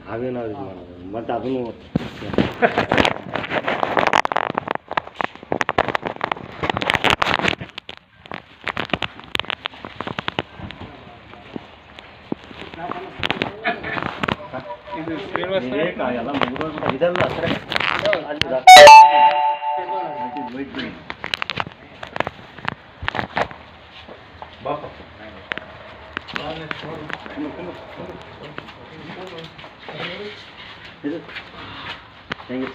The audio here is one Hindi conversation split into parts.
ನಾವೇನಾದ್ರು ಇದು ಮಾಡೋದು ಮತ್ತು ಅದನ್ನು ಎಲ್ಲ ಮುಗಿದೋಗ್ಬಿಟ್ಟು ಇದೆಲ್ಲ ಹತ್ರ ಇದು ಹೆಂಗೆ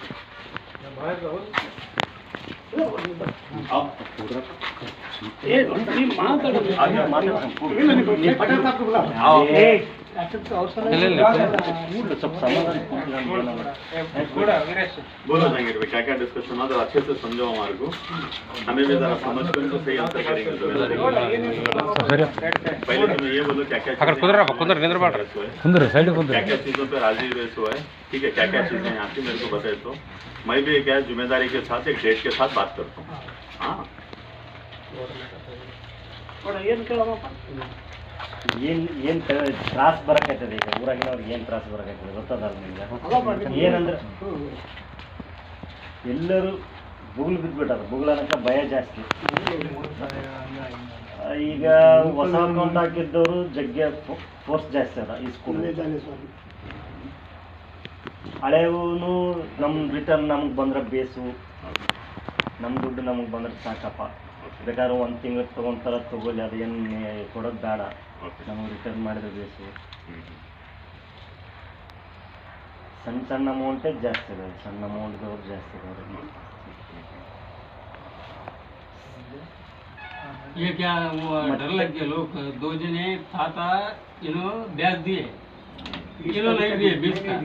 बोलो जाएंगे क्या क्या डिस्कशन हो तो अच्छे से समझो हमारे को हमें भी जरा समझ कर तो सही आंसर करेंगे पहले तुम्हें ये बोलो क्या क्या क्या क्या चीज़ों पे राजी हुए है ठीक है क्या क्या चीज़ें यहाँ की मेरे को बताए तो मैं भी क्या जिम्मेदारी के साथ एक डेट के साथ बात करता हूँ हाँ ಏನು ತ್ರಾಸ ಬರಕೈತದೆ ಈಗ ಊರಾಗಿನವ್ರಿಗೆ ಏನು ತ್ರಾಸ ಬರಕೈತದೆ ಗೊತ್ತದಲ್ಲ ನಿಮ್ಗೆ ಏನಂದ್ರೆ ಎಲ್ಲರೂ ಬುಗುಲು ಬಿದ್ದುಬಿಟ್ಟಾರ ಬುಗುಲು ಅನ್ನೋಕ್ಕೆ ಭಯ ಜಾಸ್ತಿ ಈಗ ಹೊಸ ಅಕೌಂಟ್ ಹಾಕಿದ್ದವರು ಜಗ್ಗೆ ಫೋರ್ಸ್ ಜಾಸ್ತಿ ಅದ ಈ ಸ್ಕೂಲ್ ಹಳೆಯವೂ ನಮ್ಮ ರಿಟರ್ನ್ ನಮಗೆ ಬಂದ್ರೆ ಬೇಸು ನಮ್ಮ ದುಡ್ಡು ನಮಗೆ ಬಂದ್ರೆ ಸಾಕಪ್ಪ ಬೇಕಾದ್ರೆ ಒಂದು ತಿಂಗಳು ತೊಗೊಂತಾರ ತೊಗೊಳ್ಳಿ ಅದೇನು ಕೊಡೋದು ಬೇಡ ನಮಗೆ ರಿಟರ್ನ್ ಮಾಡಿದ್ರೆ ಬೇಸು ಸಣ್ಣ ಸಣ್ಣ ಅಮೌಂಟೇ ಜಾಸ್ತಿ ಇದಾವೆ ಸಣ್ಣ ಅಮೌಂಟ್ದವ್ರು ಜಾಸ್ತಿ ಇದಾವೆ ये क्या वो डर लग गया लोग 2 जने खाता ब्याज दिए नहीं दिए 20 का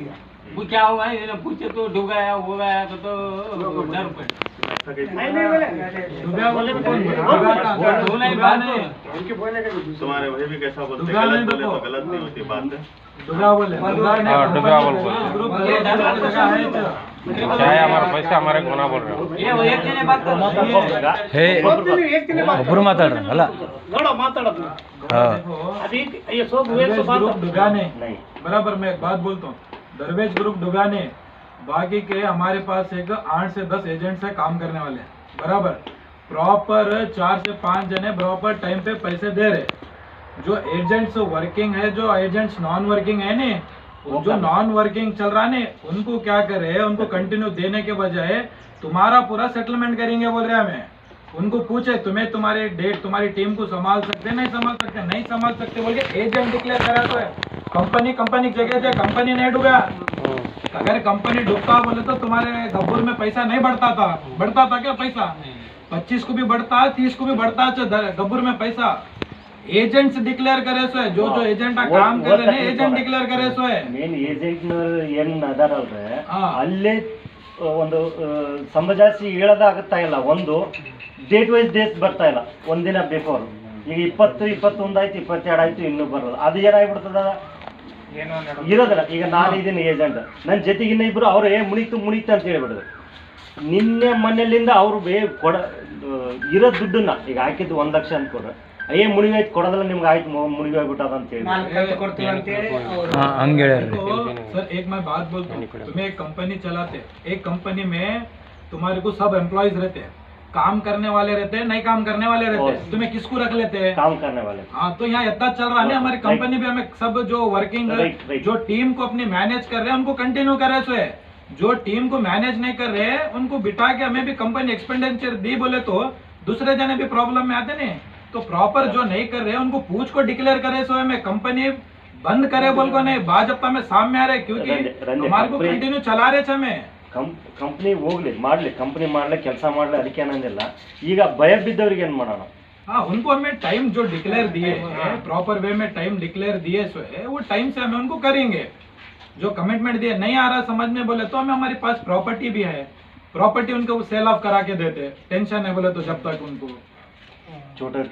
वो क्या हुआ है पूछे तो डूबाया हो गया तो डर पड़े तुम्हारे वही भी कैसा बोलते गलत बोले तो गलत नहीं होती बात है हमारा पैसा हमारे गुना बोल रहे ಒಬ್ಬರು ಮಾತಾಡ್ರಲ್ಲ डुगाने बराबर मैं एक बात बोलता हूँ दरवेज ग्रुप डुगाने बाकी के हमारे पास एक 8 से 10 एजेंट्स है काम करने वाले बराबर प्रॉपर 4 से 5 जने प्रॉपर टाइम पे पैसे दे रहे जो एजेंट्स वर्किंग है जो एजेंट्स नॉन वर्किंग है ने जो नॉन वर्किंग चल रहा है उनको क्या करे उनको कंटिन्यू देने के बजाय तुम्हारा पूरा सेटलमेंट करेंगे बोल रहे हमें उनको पूछे तुम्हें तुम्हारे डेट तुम्हारी टीम को संभाल सकते नहीं संभाल सकते बोल के एजेंट डिक्लेयर करा तो है कंपनी जगह से कंपनी नहीं डूबा अगर कंपनी डूबता बोले तो तुम्हारे गब्बूर में पैसा नहीं बढ़ता था क्या पैसा 25 को भी बढ़ता 30 को भी बढ़ता गब्बूर में पैसा एजेंट्स डिक्लेयर करे सो है जो एजेंट काम कर रहे हैं एजेंट डिक्लेयर करे सो है ಮೇನ್ ಏಜೆಂಟ್ನವ್ರು ಏನು ಅದಾರಲ್ರೆ ಅಲ್ಲೇ ಒಂದು ಸಮಜಾಸಿ ಹೇಳೋದಾಗುತ್ತಾ ಇಲ್ಲ ಒಂದು ಡೇಟ್ ವೈಸ್ ಡೇಟ್ ಬರ್ತಾ ಇಲ್ಲ ಒಂದಿನ ಬಿಫೋರ್ ಈಗ 20 21 ಆಯ್ತು 22 ಆಯ್ತು ಇನ್ನೂ ಬರೋಲ್ಲ ಅದು ಏನಾಗ್ಬಿಡ್ತದ ಇರೋದಿಲ್ಲ ಈಗ ನಾನು ಇದೀನಿ ಏಜೆಂಟ್ ನನ್ನ ಜೊತೆಗೆ ಇನ್ನ ಇಬ್ರು ಅವ್ರು ಮುಣಿತು ಅಂತ ಹೇಳ್ಬಿಡುದು ನಿನ್ನೆ ಮನೆಯಲ್ಲಿಂದ ಅವರು ಕೊಡ ಇರೋ ದುಡ್ಡನ್ನ ಈಗ ಹಾಕಿದ್ದು 1 ಲಕ್ಷ ಅಂತ ಕೊಡ್ರೆ ಮುಣಿವಾಯ್ತು ಕೊಡೋದಲ್ಲ ನಿಮ್ಗೆ ಆಯ್ತು ಮುಣಿಗೋಗ್ಬಿಟ್ಟದ ಅಂತ ಹೇಳಿ सर एक मैं बात बोलता हूँ तुम्हें एक कंपनी चलाते एक कंपनी में तुम्हारे को सब एम्प्लॉयज रहते हैं काम करने वाले रहते हैं नहीं काम करने वाले रहते हैं तुम्हें किसको रख लेते हैं काम करने वाले हाँ तो यहाँ इतना चल रहा है ना हमारी कंपनी भी हमें सब जो वर्किंग जो टीम को अपनी मैनेज कर रहे हैं उनको कंटिन्यू करे सो है जो टीम को मैनेज नहीं कर रहे उनको बिठा के हमें भी कंपनी एक्सपेंडिचर दी बोले तो दूसरे जने भी प्रॉब्लम में आते नहीं तो प्रॉपर जो नहीं कर रहे उनको पूछ को डिक्लेयर करे सो हमें कंपनी बंद करे बोल को नहीं भाजपा में सामने आ रहे क्योंकि हमारे को कंटिन्यू चला रहे हमें ಕಂಪ್ನಿ ಹೋಗ್ಲಿ ಮಾಡ್ಲಿ ಕಂಪ್ನಿ ಮಾಡ್ಲಿ ಕೆಲಸ ಮಾಡ್ಲಿ ಅದಕ್ಕೆ ಏನಂದಿಲ್ಲ ಈಗ ಭಯ ಬಿದ್ದವ್ರಿಗೆ ಏನ್ ಮಾಡೋಣ हाँ उनको हमें टाइम जो डिक्लेयर दिए हैं प्रॉपर वे में टाइम डिक्लेयर दिए सो है वो टाइम से हमें उनको करेंगे जो कमिटमेंट दिए नहीं आ रहा समझ में बोले तो हमें हमारे पास प्रॉपर्टी भी है प्रॉपर्टी उनको सेल ऑफ करा के देते टेंशन है बोले तो जब तक उनको छोटा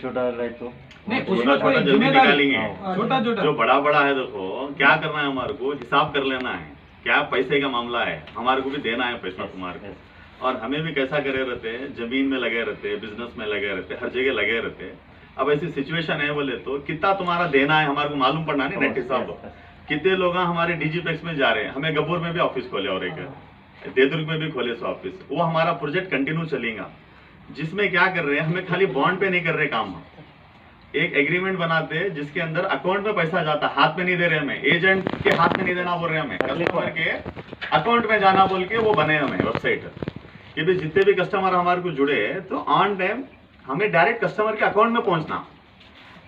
तो नहीं उसमें कोई जिम्मेदारी छोटा जो बड़ा है देखो क्या करना है हमारे को हिसाब कर लेना है क्या पैसे का मामला है हमारे को भी देना है पैसा तुम्हारे को और हमें भी कैसा करे रहते हैं जमीन में लगे रहते हैं बिजनेस में लगे रहते हैं हर जगह लगे रहते हैं अब ऐसी सिचुएशन है बोले तो कितना तुम्हारा देना है हमारे को मालूम पड़ना नहीं नेट हिसाब कितने लोग हमारे डिजीपेक्स में जा रहे हैं, हमें गब्बूर में भी ऑफिस खोले और एक देवदुर्ग में भी खोले सो ऑफिस, वो हमारा प्रोजेक्ट कंटिन्यू चलेगा, जिसमें क्या कर रहे हैं, हमें खाली बॉन्ड पे नहीं कर रहे काम, एक एग्रीमेंट बनाते हैं जिसके अंदर अकाउंट में पैसा जाता, हाथ में नहीं दे रहे हमें, एजेंट के हाथ में नहीं देना बोल रहे हमें, कस्टमर के अकाउंट में जाना बोल के वो बने हमें वेबसाइट कि भाई जितने भी कस्टमर हमारे को जुड़े तो ऑन टाइम हमें डायरेक्ट कस्टमर के अकाउंट में पहुंचना।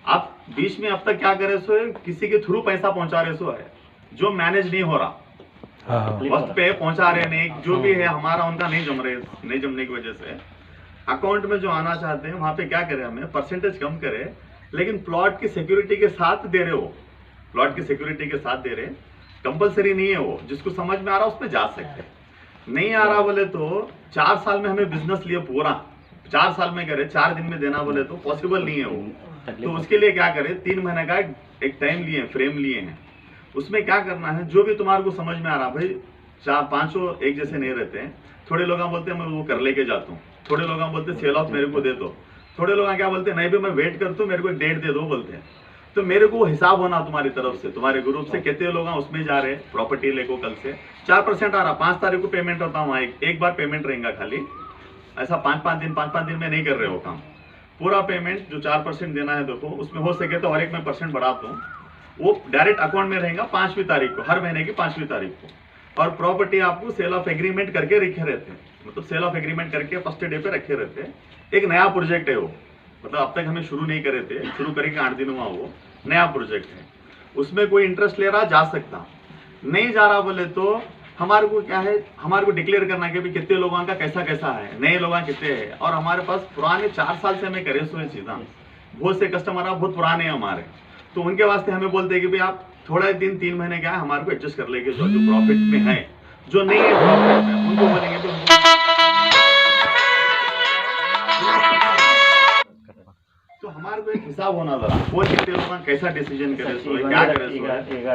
आप बीच में अब तक क्या करे सो है, किसी के थ्रू पैसा पहुंचा रहे सो है, जो मैनेज नहीं हो रहा, वक्त पे पहुंचा रहे नहीं, जो भी है हमारा उनका नहीं जमने की वजह से अकाउंट में जो आना चाहते हैं वहां पे क्या करे, हमें परसेंटेज कम करे, लेकिन प्लॉट की सिक्योरिटी के साथ दे रहे हो, प्लॉट की सिक्योरिटी के साथ दे रहे, कंपलसरी नहीं है वो, जिसको समझ में आ रहा उसमें जा सकते हैं, नहीं आ रहा बोले तो 4 साल में हमें बिजनेस लिए पूरा 4 साल में करे, 4 दिन में देना बोले तो पॉसिबल नहीं है वो, तो उसके लिए क्या करे, 3 महीने का एक टाइम लिए, फ्रेम लिए हैं, उसमें क्या करना है, जो भी तुम्हारे को समझ में आ रहा, भाई 4-5 एक जैसे नहीं रहते हैं, थोड़े लोग बोलते हैं मैं वो कर लेके जाता हूँ, थोड़े लोग बोलते हैं सेल ऑफ मेरे को दे दो, थोड़े लोग क्या बोलते हैं नहीं भी मैं वेट करता हूँ, मेरे को एक डेट दे दो बोलते हैं, तो मेरे को हिसाब होना तुम्हारी तरफ से, तुम्हारे ग्रुप से कितने लोग उसमें जा रहे, प्रॉपर्टी लेको कल से 4% आ रहा, 5 तारीख को पेमेंट होता हूँ, एक बार पेमेंट रहेगा खाली, ऐसा 5-5 दिन में नहीं कर रहे हो काम, पूरा पेमेंट जो 4% देना है, देखो उसमें हो सके तो हर एक में % बढ़ाता हूँ, वो डायरेक्ट अकाउंट में रहेगा 5वीं तारीख को, हर महीने की 5वीं तारीख को, और प्रॉपर्टी आपको सेल ऑफ एग्रीमेंट करके रखे रहते हैं, मतलब सेल ऑफ एग्रीमेंट करके फर्स्ट डे पे रखे रहते हैं, एक नया प्रोजेक्ट है वो, मतलब अब तक हमें शुरू नहीं करे थे, शुरू करेंगे 8 दिन हुआ, वो नया प्रोजेक्ट है, उसमें कोई इंटरेस्ट ले रहा जा सकता, नहीं जा रहा बोले तो हमारे को क्या है, हमारे को डिक्लेयर करना कि कितने लोगों का कैसा कैसा है, नए लोगों कितने हैं, और हमारे पास पुराने 4 साल से हमें करे सो चीज़ा, बहुत से कस्टमर बहुत पुराने हैं हमारे, तो उनके वास्ते हमें बोलते हैं कि भाई आप थोड़ा दिन 3 महीने क्या है हमारे को एडजस्ट कर लेंगे, जो प्रॉफिट में है, जो नहीं है प्रॉफिट में उनको बोलेंगे तो हमारे को एक हिसाब होना लगा, वो कितने लोग कैसा डिसीजन करे सो क्या करे सो, ಈಗ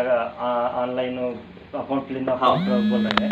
ಆನ್ಲೈನ್ ಅಕೌಂಟ್ ಲಿಂದ हाँ बोल रहे हैं,